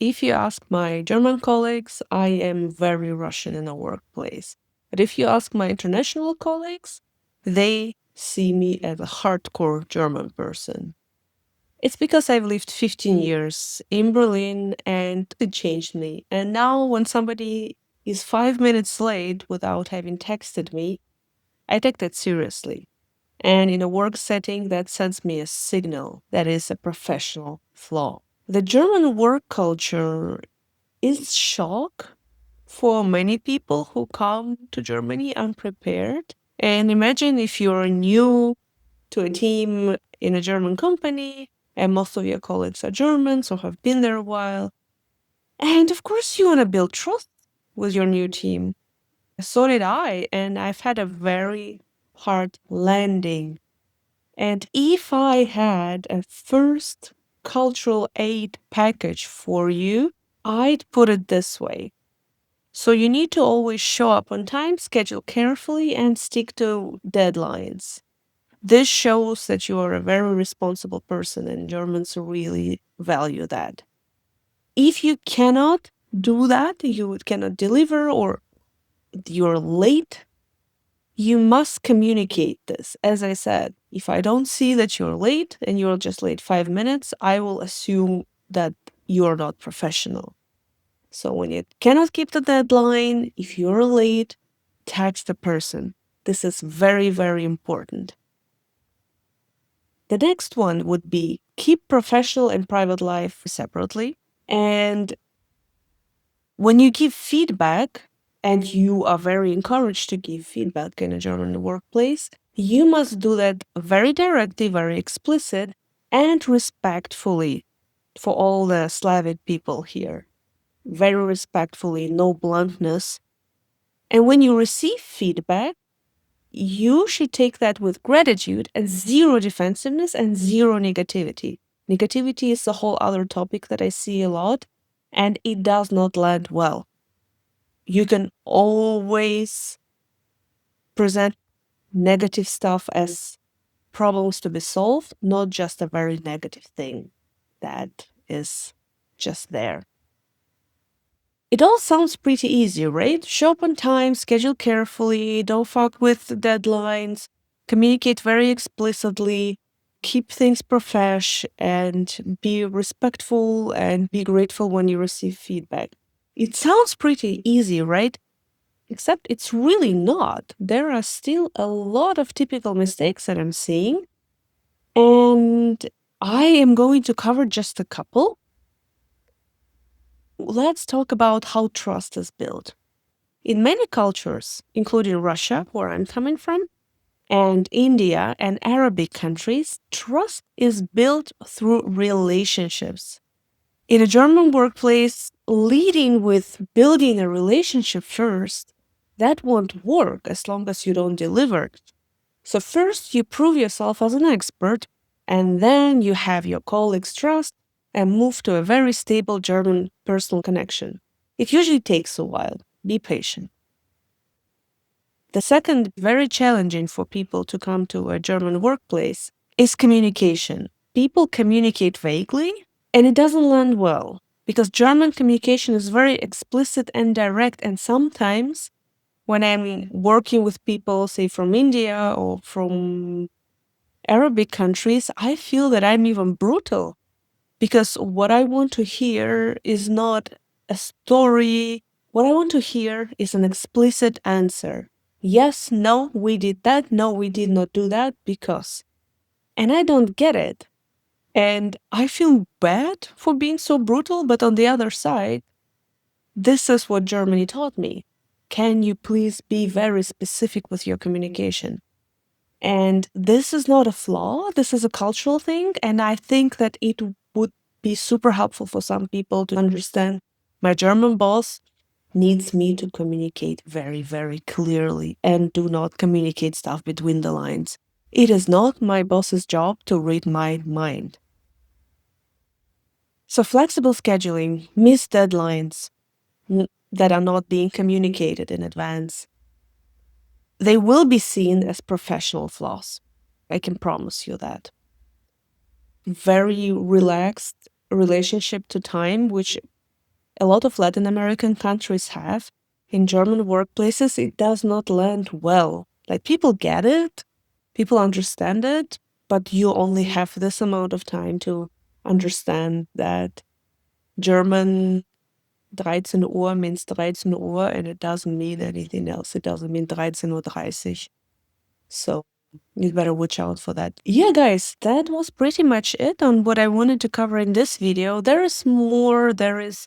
If you ask my German colleagues, I am very Russian in the workplace. But if you ask my international colleagues, they see me as a hardcore German person. It's because I've lived 15 years in Berlin and it changed me. And now, when somebody is 5 minutes late without having texted me, I take that seriously. And in a work setting, that sends me a signal that is a professional flaw. The German work culture is shock for many people who come to Germany unprepared. And imagine if you're new to a team in a German company and most of your colleagues are Germans or have been there a while. And of course, you want to build trust with your new team. So did I. And I've had a very hard landing. And if I had a first cultural aid package for you, I'd put it this way. So you need to always show up on time, schedule carefully, and stick to deadlines. This shows that you are a very responsible person, and Germans really value that. If you cannot do that, you cannot deliver, or you're late, you must communicate this. As I said, if I don't see that you're late and you're just late 5 minutes, I will assume that you're not professional. So when you cannot keep the deadline, if you're late, text the person. This is very, very important. The next one would be keep professional and private life separately. And when you give feedback, and you are very encouraged to give feedback in a German workplace, you must do that very directly, very explicit, and respectfully for all the Slavic people here. Very respectfully, no bluntness. And when you receive feedback, you should take that with gratitude and zero defensiveness and zero negativity. Negativity is a whole other topic that I see a lot, and it does not land well. You can always present negative stuff as problems to be solved, not just a very negative thing that is just there. It all sounds pretty easy, right? Show up on time, schedule carefully, don't fuck with deadlines, communicate very explicitly, keep things profesh, and be respectful and be grateful when you receive feedback. It sounds pretty easy, right? Except it's really not. There are still a lot of typical mistakes that I'm seeing, and I am going to cover just a couple. Let's talk about how trust is built. In many cultures, including Russia, where I'm coming from, and India and Arabic countries, trust is built through relationships. In a German workplace, leading with building a relationship first, that won't work as long as you don't deliver. So first you prove yourself as an expert, and then you have your colleagues' trust and move to a very stable German personal connection. It usually takes a while. Be patient. The second, very challenging for people to come to a German workplace, is communication. People communicate vaguely, and it doesn't land well because German communication is very explicit and direct, and sometimes when I'm working with people, say from India or from Arabic countries, I feel that I'm even brutal because what I want to hear is not a story. What I want to hear is an explicit answer. Yes, no, we did that. No, we did not do that because. And I don't get it. And I feel bad for being so brutal, but on the other side, this is what Germany taught me. Can you please be very specific with your communication? And this is not a flaw, this is a cultural thing. And I think that it would be super helpful for some people to understand my German boss needs me to communicate very, very clearly and do not communicate stuff between the lines. It is not my boss's job to read my mind. So, flexible scheduling, missed deadlines that are not being communicated in advance, they will be seen as professional flaws. I can promise you that. Very relaxed relationship to time, which a lot of Latin American countries have, in German workplaces, it does not land well. Like, people get it, people understand it, but you only have this amount of time to understand that German 13 Uhr means 13 Uhr, and it doesn't mean anything else. It doesn't mean 13:30. So you better watch out for that. Yeah, guys, that was pretty much it on what I wanted to cover in this video. There is more. There is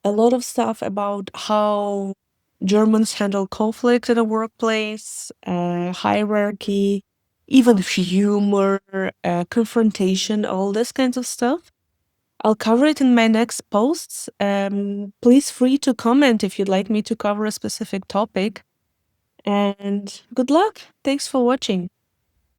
a lot of stuff about how Germans handle conflict in a workplace, hierarchy, even humor, confrontation, all this kinds of stuff. I'll cover it in my next posts. Please free to comment if you'd like me to cover a specific topic. And good luck. Thanks for watching.